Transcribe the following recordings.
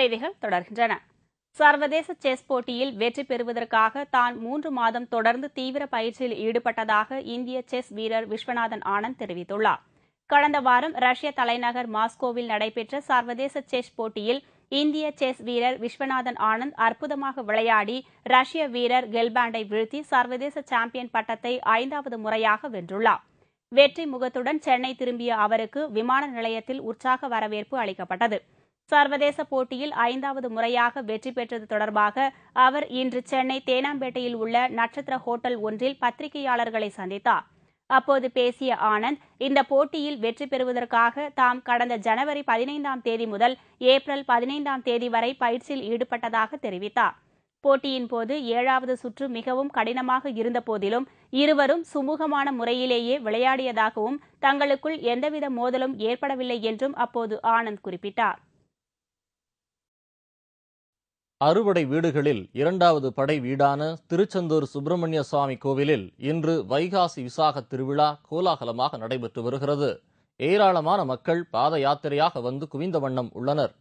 செய்திகள் தொடர்கின்றன. சர்வதேச செஸ் போட்டியில் வெற்றி பெறுவதற்காக தான் 3 மாதம் தொடர்ந்து தீவிர பயிற்சியில் ஈடுபட்டதாக இந்திய செஸ் வீரர் விஸ்வநாதன் ஆனந்த் தெரிவித்துள்ளார். கடந்த வாரம் ரஷ்ய தலைநகர் மாஸ்கோவில் நடைபெற்ற சர்வதேச செஸ் போட்டியில் இந்திய செஸ் வீரர் விஸ்வநாதன் ஆனந்த் அற்புதமாக விளையாடி ரஷ்ய வீரர் கெல்பாண்டை வீழ்த்தி சர்வதேச சாம்பியன் பட்டத்தை 5வது முறையாக வென்றுள்ளார். வெற்றி முகத்துடன் சென்னை திரும்பிய அவருக்கு விமான நிலையத்தில் உற்சாக வரவேற்பு அளிக்கப்பட்டது. சர்வதேச போட்டியில் 5வது முறையாக வெற்றி பெற்றது தொடர்பாக அவர் இன்று சென்னை தேனாம்பேட்டையில் உள்ள நட்சத்திர ஹோட்டல் ஒன்றில் பத்திரிகையாளர்களை சந்தித்தார். அப்போது பேசிய ஆனந்த், இந்த போட்டியில் வெற்றி பெறுவதற்காக தாம் கடந்த ஜனவரி 15ஆம் தேதி முதல் ஏப்ரல் 15ஆம் தேதி வரை பயிற்சியில் ஈடுபட்டதாக தெரிவித்தார். போட்டியின் போது 7வது சுற்று மிகவும் கடினமாக இருந்தபோதிலும் இருவரும் சுமூகமான முறையிலேயே விளையாடியதாகவும் தங்களுக்குள் எந்தவித மோதலும் ஏற்படவில்லை என்றும் அப்போது ஆனந்த் குறிப்பிட்டார். அறுபடை வீடுகளில் 2வது படை வீடான திருச்செந்தூர் சுப்பிரமணிய சுவாமி கோவிலில் இன்று வைகாசி விசாக திருவிழா கோலாகலமாக நடைபெற்று வருகிறது. ஏராளமான மக்கள் பாத யாத்திரையாக வந்து குவிந்த வண்ணம் உள்ளனர்.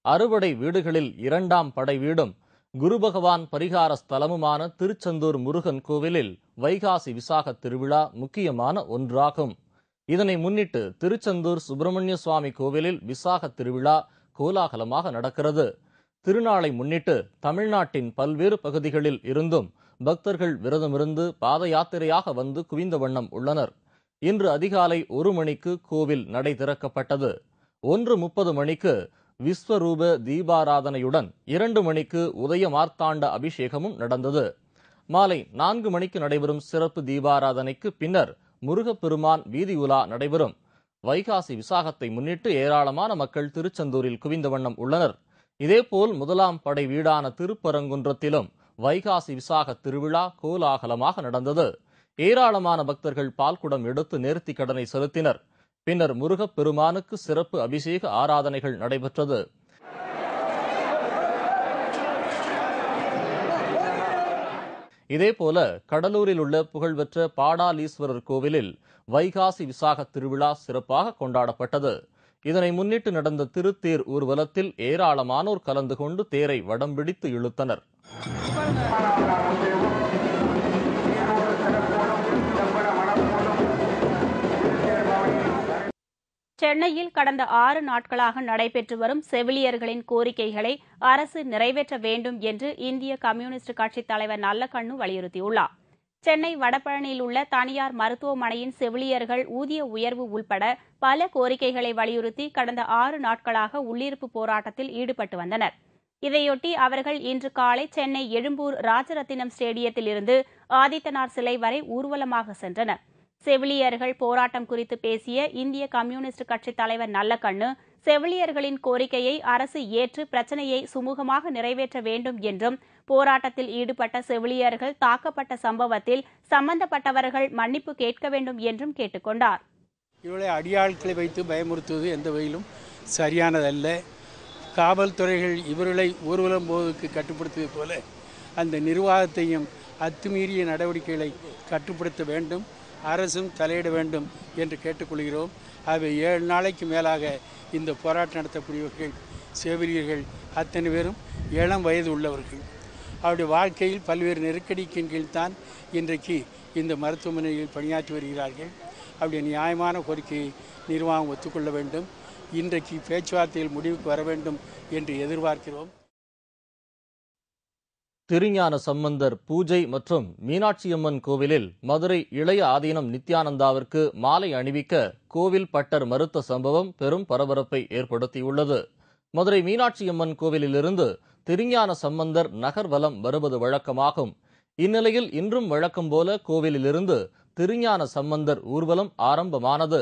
அறுபடை வீடுகளில் 2ஆம் படை வீடும் குரு பகவான் பரிகார ஸ்தலமுமான திருச்செந்தூர் முருகன் கோவிலில் வைகாசி விசாக திருவிழா முக்கியமான ஒன்றாகும். இதனை முன்னிட்டு திருச்செந்தூர் சுப்பிரமணிய சுவாமி கோவிலில் விசாக திருவிழா கோலாகலமாக நடக்கிறது. திருநாளை முன்னிட்டு தமிழ்நாட்டின் பல்வேறு பகுதிகளில் இருந்தும் பக்தர்கள் விரதமிருந்து பாத யாத்திரையாக வந்து குவிந்த வண்ணம் உள்ளனர். இன்று அதிகாலை 1 மணிக்கு கோவில் நடை திறக்கப்பட்டது. 1:30 மணிக்கு விஸ்வரூப தீபாராதனையுடன் 2 மணிக்கு உதய மார்த்தாண்ட அபிஷேகமும் நடந்தது. மாலை 4 மணிக்கு நடைபெறும் சிறப்பு தீபாராதனைக்கு பின்னர் முருகப்பெருமான் வீதி உலா நடைபெறும். வைகாசி விசாகத்தை முன்னிட்டு ஏராளமான மக்கள் திருச்செந்தூரில் குவிந்த வண்ணம் உள்ளனர். இதேபோல் 1ஆம் படை வீடான திருப்பரங்குன்றத்திலும் வைகாசி விசாக திருவிழா கோலாகலமாக நடந்தது. ஏராளமான பக்தர்கள் பால்குடம் எடுத்து நேர்த்திக் கடனை செலுத்தினர். பின்னர் முருகப்பெருமானுக்கு சிறப்பு அபிஷேக ஆராதனைகள் நடைபெற்றது. இதேபோல கடலூரில் உள்ள புகழ்பெற்ற பாடாலீஸ்வரர் கோவிலில் வைகாசி விசாக திருவிழா சிறப்பாக கொண்டாடப்பட்டது. இதனை முன்னிட்டு நடந்த திருத்தேர் ஊர்வலத்தில் ஏராளமானோர் கலந்து கொண்டு தேரை வடம் பிடித்து இழுத்தனர். சென்னையில் கடந்த 6 நாட்களாக நடைபெற்று வரும் செவிலியர்களின் கோரிக்கைகளை அரசு நிறைவேற்ற வேண்டும் என்று இந்திய கம்யூனிஸ்ட் கட்சித் தலைவர் நல்லக்கண்ணு வலியுறுத்தியுள்ளார். சென்னை வடபழனியில் உள்ள தனியார் மருத்துவமனையின் செவிலியர்கள் ஊதிய உயர்வு உள்பட பல கோரிக்கைகளை வலியுறுத்தி கடந்த 6 நாட்களாக உள்ளிருப்பு போராட்டத்தில் ஈடுபட்டு வந்தனர். இதையொட்டி அவர்கள் இன்று காலை சென்னை எழும்பூர் ராஜரத்தினம் ஸ்டேடியத்தில் இருந்து ஆதித்தனார் சிலை வரை ஊர்வலமாக சென்றனர். செவிலியர்கள் போராட்டம் குறித்து பேசிய இந்திய கம்யூனிஸ்ட் கட்சித் தலைவர் நல்லக்கண்ணு, செவிலியர்களின் கோரிக்கையை அரசு ஏற்று பிரச்சினையை சுமூகமாக நிறைவேற்ற வேண்டும் என்றும், போராட்டத்தில் ஈடுபட்ட செவிலியர்கள் தாக்கப்பட்ட சம்பவத்தில் சம்பந்தப்பட்டவர்கள் மன்னிப்பு கேட்க வேண்டும் என்றும் கேட்டுக் கொண்டார். இவளை அடியாட்களை வைத்து பயமுறுத்துவது எந்த வகையிலும் சரியானதல்ல. காவல்துறைகள் இவர்களை ஊர்வலம் போவதற்கு கட்டுப்படுத்துவது போல அந்த நிர்வாகத்தையும் அத்துமீறிய நடவடிக்கைகளை கட்டுப்படுத்த வேண்டும். அரசும் தலையிட வேண்டும் என்று கேட்டுக்கொள்கிறோம். அவை 7 நாளைக்கு மேலாக இந்த போராட்டம் நடத்தக்கூடியவர்கள் செவிலியர்கள் அத்தனை பேரும் இளம் வயது உள்ளவர்கள். அவருடைய வாழ்க்கையில் பல்வேறு நெருக்கடிக்கின் கீழ்தான் இன்றைக்கு இந்த மருத்துவமனையில் பணியாற்றி வருகிறார்கள். அவருடைய நியாயமான கோரிக்கையை நிர்வாகம் ஒத்துக்கொள்ள வேண்டும். இன்றைக்கு பேச்சுவார்த்தையில் முடிவுக்கு வர வேண்டும் என்று எதிர்பார்க்கிறோம். திருஞான சம்பந்தர் பூஜை மற்றும் மீனாட்சியம்மன் கோவிலில் மதுரை இளைய ஆதீனம் நித்யானந்தாவிற்கு மாலை அணிவிக்க கோவில் பட்டர் மறுத்த சம்பவம் பெரும் பரபரப்பை ஏற்படுத்தியுள்ளது. மதுரை மீனாட்சியம்மன் கோவிலிலிருந்து திருஞான சம்பந்தர் நகர்வலம் வருவது வழக்கமாகும். இந்நிலையில் இன்றும் வழக்கம் போல கோவிலிலிருந்து திருஞான சம்பந்தர் ஊர்வலம் ஆரம்பமானது.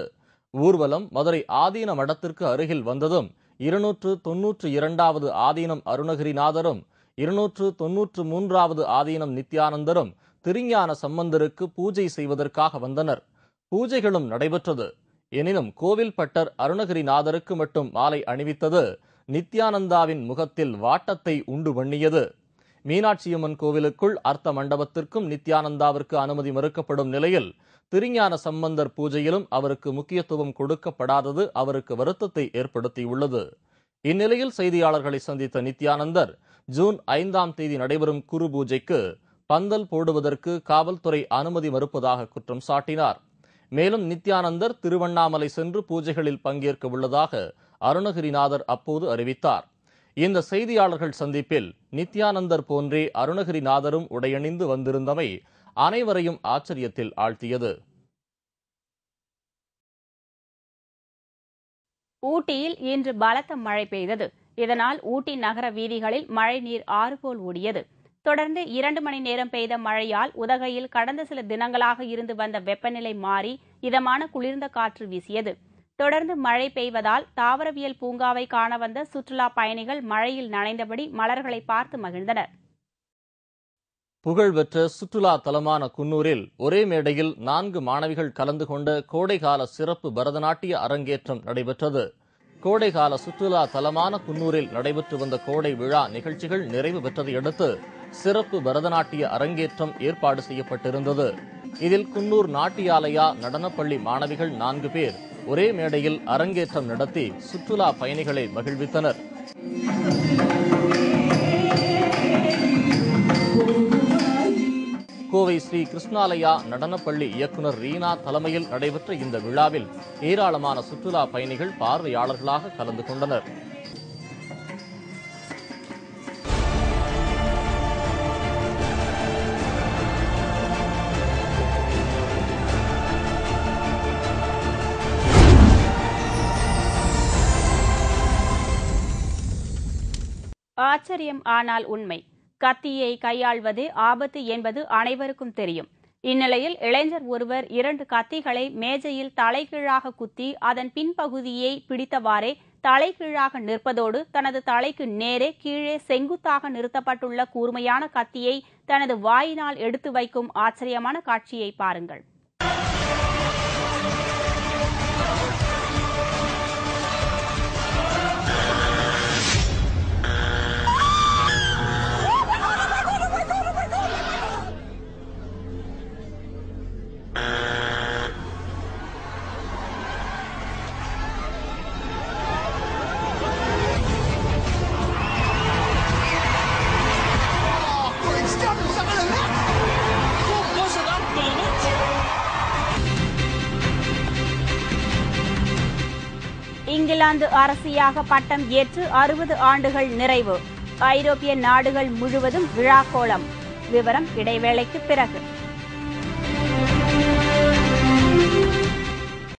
ஊர்வலம் மதுரை ஆதீன மடத்திற்கு அருகில் வந்ததும் 292வது ஆதீனம் அருணகிரிநாதரும் 293வது ஆதீனம் நித்யானந்தரும் திருஞான சம்பந்தருக்கு பூஜை செய்வதற்காக வந்தனர். பூஜைகளும் நடைபெற்றது. எனினும் கோவில் பட்டர் அருணகிரிநாதருக்கு மட்டும் மாலை அணிவித்தது நித்யானந்தாவின் முகத்தில் வாட்டத்தை உண்டு பண்ணியது. மீனாட்சியம்மன் கோவிலுக்குள் அர்த்த மண்டபத்திற்கும் நித்யானந்தாவிற்கு அனுமதி மறுக்கப்படும் நிலையில் திருஞான சம்பந்தர் பூஜையிலும் அவருக்கு முக்கியத்துவம் கொடுக்கப்படாதது அவருக்கு வருத்தத்தை ஏற்படுத்தியுள்ளது. இந்நிலையில் செய்தியாளர்களை சந்தித்த நித்யானந்தர் ஜூன் 5ஆம் தேதி நடைபெறும் குரு பூஜைக்கு பந்தல் போடுவதற்கு காவல்துறை அனுமதி மறுப்பதாக குற்றம் சாட்டினார். மேலும் நித்யானந்தர் திருவண்ணாமலை சென்று பூஜைகளில் பங்கேற்க உள்ளதாக அருணகிரிநாதர் அப்போது அறிவித்தார். இந்த செய்தியாளர்கள் சந்திப்பில் நித்யானந்தர் போன்றே அருணகிரிநாதரும் உடையணிந்து வந்திருந்தமை அனைவரையும் ஆச்சரியத்தில் ஆழ்த்தியது. ஊட்டியில் இன்று பலத்த மழை பெய்தது. இதனால் ஊட்டி நகர வீதிகளில் மழைநீர் ஆறு போல் ஓடியது. தொடர்ந்து 2 மணி நேரம் பெய்த மழையால் உதகையில் கடந்த சில தினங்களாக இருந்து வந்த வெப்பநிலை மாறி இதமான குளிர்ந்த காற்று வீசியது. தொடர்ந்து மழை பெய்வதால் தாவரவியல் பூங்காவை காண வந்த சுற்றுலா பயணிகள் மழையில் நனைந்தபடி மலர்களை பார்த்து மகிழ்ந்தனர். புகழ்பெற்ற சுற்றுலா தலமான குன்னூரில் ஒரே மேடையில் 4 மாணவிகள் கலந்து கொண்ட கோடைகால சிறப்பு பரதநாட்டிய அரங்கேற்றம் நடைபெற்றது. கோடைகால சுற்றுலா தலமான குன்னூரில் நடைபெற்று வந்த கோடை விழா நிகழ்ச்சிகள் நிறைவு பெற்றதையடுத்து சிறப்பு பரதநாட்டிய அரங்கேற்றம் ஏற்பாடு செய்யப்பட்டிருந்தது. இதில் குன்னூர் நாட்டியாலயா நடனப்பள்ளி மாணவிகள் 4 பேர் ஒரே மேடையில் அரங்கேற்றம் நடத்தி சுற்றுலா பயணிகளை மகிழ்வித்தனர். கோவை ஸ்ரீ கிருஷ்ணாலயா நடனப்பள்ளி இயக்குநர் ரீனா தலைமையில் நடைபெற்ற இந்த விழாவில் ஏராளமான சுற்றுலா பயணிகள் பார்வையாளர்களாக கலந்து கொண்டனர். ஆச்சரியம் ஆனால் உண்மை. கத்தியை கையாள்வது ஆபத்து என்பது அனைவருக்கும் தெரியும். இந்நிலையில் இளைஞர் ஒருவர் 2 கத்திகளை மேஜையில் தலைகீழாக குத்தி அதன் பின்பகுதியை பிடித்தவாறே தலைகீழாக நிற்பதோடு தனது தலைக்கு நேரே கீழே செங்குத்தாக நிறுத்தப்பட்டுள்ள கூர்மையான கத்தியை தனது வாயினால் எடுத்து வைக்கும் ஆச்சரியமான காட்சியை பாருங்கள். இங்கிலாந்து அரசியாக பட்டம் ஏற்று 60 ஆண்டுகள் நிறைவு. ஐரோப்பிய நாடுகள் முழுவதும் விழாக்கோலம். விவரம் இடைவேளைக்கு பிறகு.